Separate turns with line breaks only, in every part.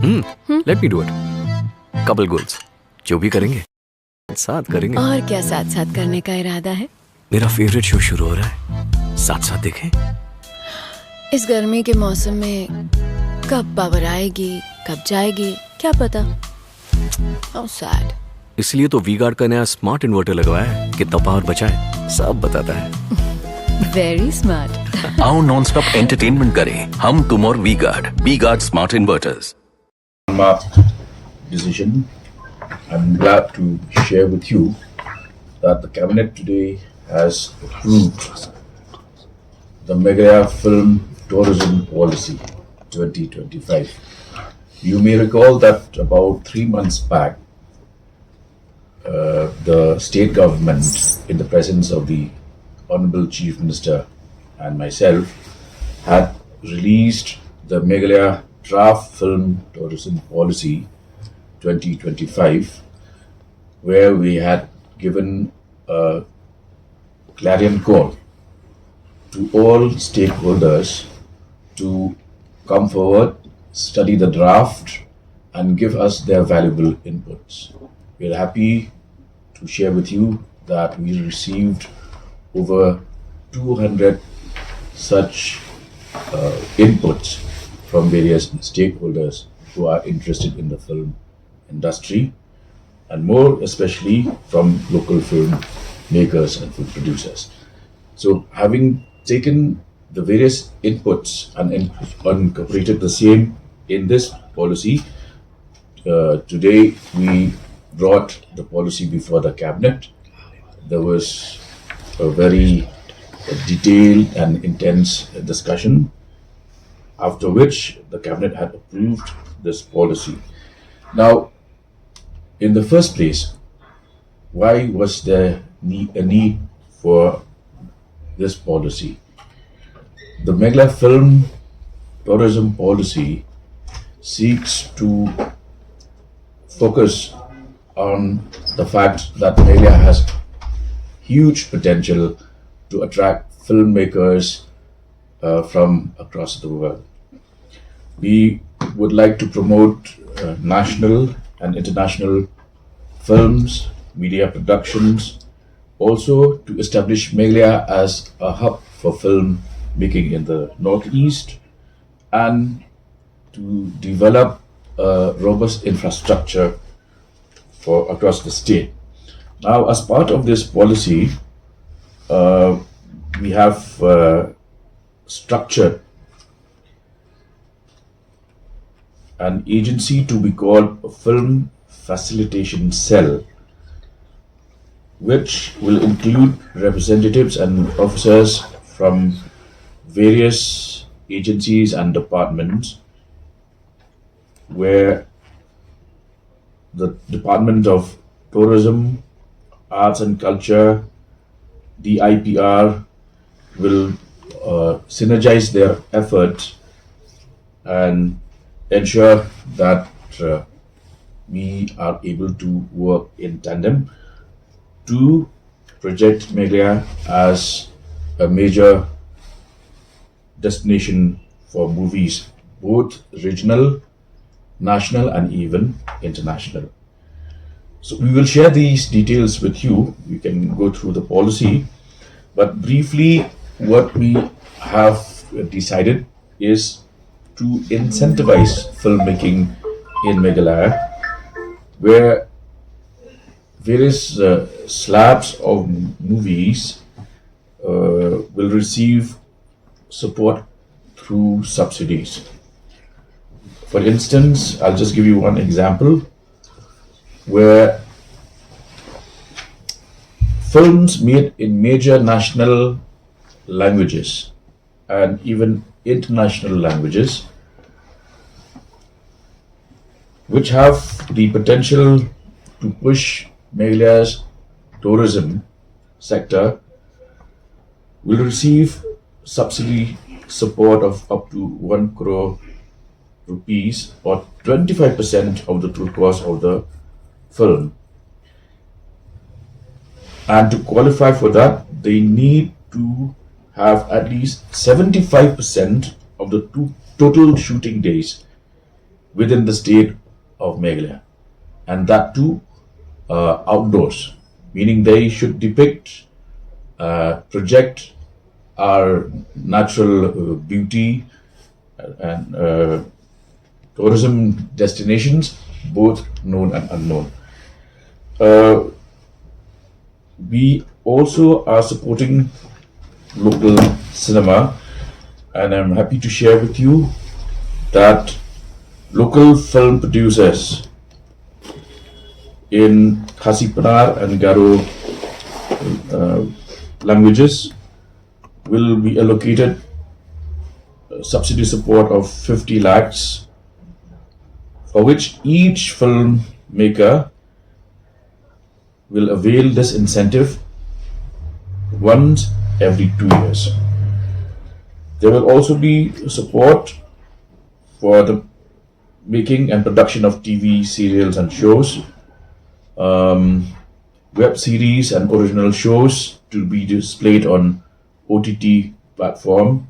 Let me do it. Couple goals. जो भी करेंगे साथ करेंगे.
और क्या साथ साथ करने का इरादा है?
मेरा फेवरेट शो शुरू हो रहा है. साथ साथ देखें.
इस गर्मी के मौसम में कब पावर आएगी कब जाएगी क्या पता. How sad.
इसलिए तो वी गार्ड का नया स्मार्ट इन्वर्टर लगवाया है. कितना पावर बचाए सब बताता है.
Very smart.
आओ नॉन स्टॉप एंटरटेनमेंट करें हम तुम और V Guard smart inverters.
Decision. I'm glad to share with you that the cabinet today has approved the Meghalaya Film Tourism Policy 2025. You may recall that about 3 months back, the state government, in the presence of the Honorable Chief Minister and myself, had released the Meghalaya Draft Film Tourism Policy 2025, where we had given a clarion call to all stakeholders to come forward, study the draft, and give us their valuable inputs. We are happy to share with you that we received over 200 such inputs from various stakeholders who are interested in the film industry, and more especially from local film makers and film producers. So, having taken the various inputs and incorporated the same in this policy, today we brought the policy before the cabinet. There was a very detailed and intense discussion, after which the cabinet had approved this policy. Now, in the first place, why was there a need for this policy? The Meghalaya Film Tourism Policy seeks to focus on the fact that Meghalaya has huge potential to attract filmmakers from across the world. We would like to promote national and international films, media productions, also to establish Meghalaya as a hub for film making in the Northeast, and to develop a robust infrastructure for across the state. Now, as part of this policy, we have structured an agency to be called a Film Facilitation Cell, which will include representatives and officers from various agencies and departments, where the Department of Tourism, Arts and Culture, DIPR, will synergize their efforts and ensure that we are able to work in tandem to project Meghalaya as a major destination for movies, both regional, national, and even international. So we will share these details with you. You can go through the policy, but briefly, what we have decided is to incentivize filmmaking in Meghalaya, where various slabs of movies will receive support through subsidies. For instance, I'll just give you one example where films made in major national languages and even international languages, which have the potential to push Meghalaya's tourism sector, will receive subsidy support of up to 1 crore rupees, or 25% of the total cost of the film. And to qualify for that, they need to have at least 75% of the total shooting days within the state of Meghalaya, and that too outdoors, meaning they should depict, project our natural beauty and tourism destinations, both known and unknown. Uh, we also are supporting local cinema, and I'm happy to share with you that local film producers in Khasi-Panar and Garo languages will be allocated subsidy support of 50 lakhs, for which each filmmaker will avail this incentive once every 2 years. There will also be support for the making and production of TV serials and shows, web series and original shows to be displayed on OTT platform.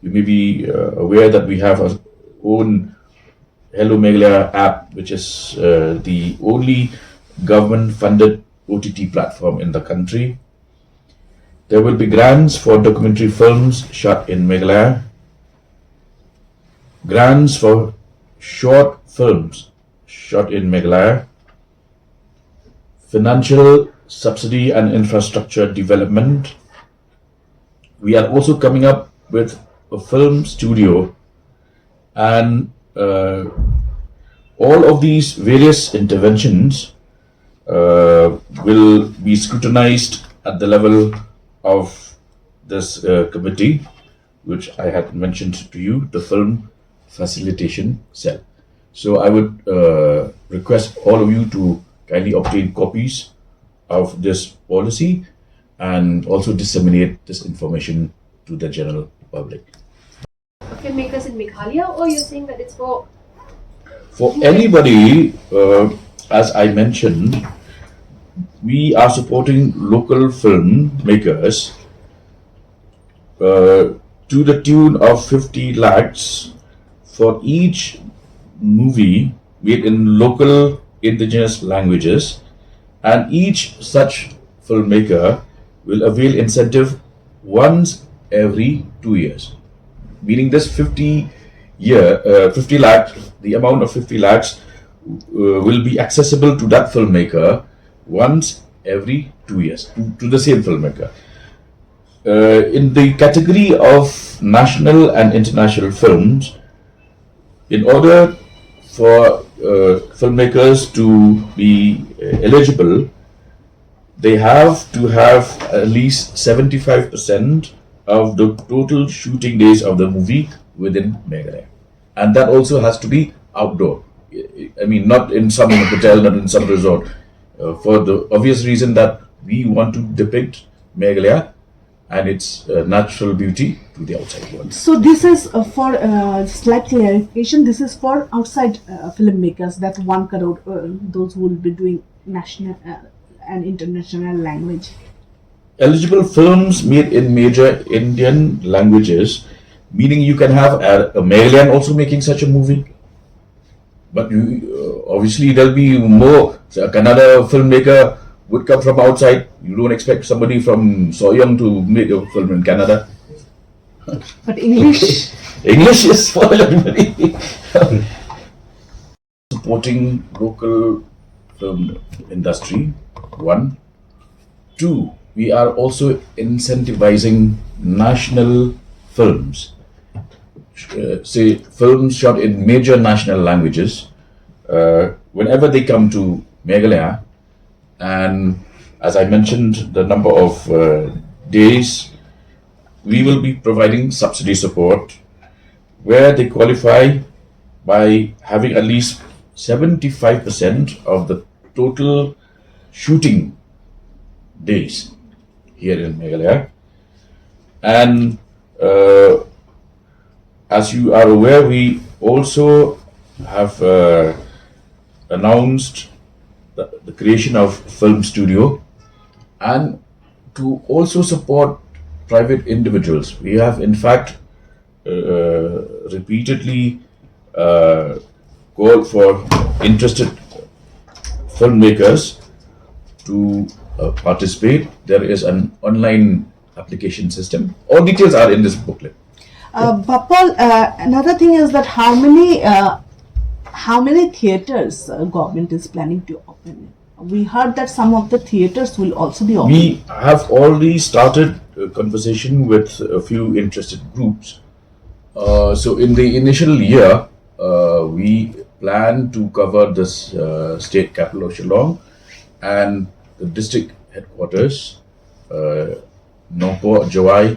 You may be aware that we have our own Hello Meghalaya app, which is the only government-funded OTT platform in the country. There will be grants for documentary films shot in Meghalaya, grants for short films shot in Meghalaya, financial subsidy and infrastructure development. We are also coming up with a film studio, and all of these various interventions will be scrutinized at the level of this committee, which I had mentioned to you, the Film Facilitation Cell. So I would request all of you to kindly obtain copies of this policy and also disseminate this information to the general public.
Filmmakers in Meghalaya, or you're saying that it's for
anybody, as I mentioned, we are supporting local filmmakers to the tune of 50 lakhs for each movie made in local indigenous languages, and each such filmmaker will avail incentive once every 2 years. Meaning this 50 lakhs, the amount of 50 lakhs will be accessible to that filmmaker once every 2 years, to the same filmmaker. In the category of national and international films, in order for filmmakers to be eligible, they have to have at least 75% of the total shooting days of the movie within Meghalaya. And that also has to be outdoor. I mean, not in some hotel, not in some resort. For the obvious reason that we want to depict Meghalaya and its natural beauty to the outside world.
So this is for slight clarification. This is for outside filmmakers. That 1 crore, those who will be doing national and international language.
Eligible films made in major Indian languages, meaning you can have a Malayalian also making such a movie. But you, obviously there'll be more. So a Kannada filmmaker would come from outside. You don't expect somebody from Soyang to make a film in Canada.
But English.
English is for everybody. Supporting local film industry, 1. 2, we are also incentivizing national films. Say films shot in major national languages. Whenever they come to Meghalaya, and as I mentioned, the number of days, we will be providing subsidy support where they qualify by having at least 75% of the total shooting days here in Meghalaya. And as you are aware, we also have announced the creation of film studio, and to also support private individuals. We have in fact repeatedly call for interested filmmakers to participate. There is an online application system. All details are in this booklet.
Bapal, another thing is that how many theaters government is planning to open? We heard that some of the theaters will also be open.
We have already started a conversation with a few interested groups. So in the initial year, we plan to cover this state capital of Shillong and the district headquarters, Nongpo, Jawai,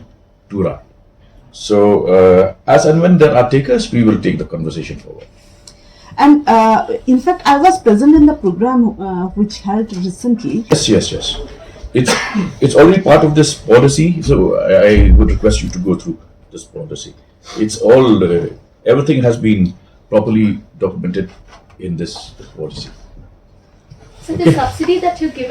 Tura. So as and when there are takers, we will take the conversation forward.
And in fact, I was present in the program which held recently.
Yes. It's already part of this policy. So I would request you to go through this policy. It's all everything has been properly documented in this policy.
So the subsidy that you're giving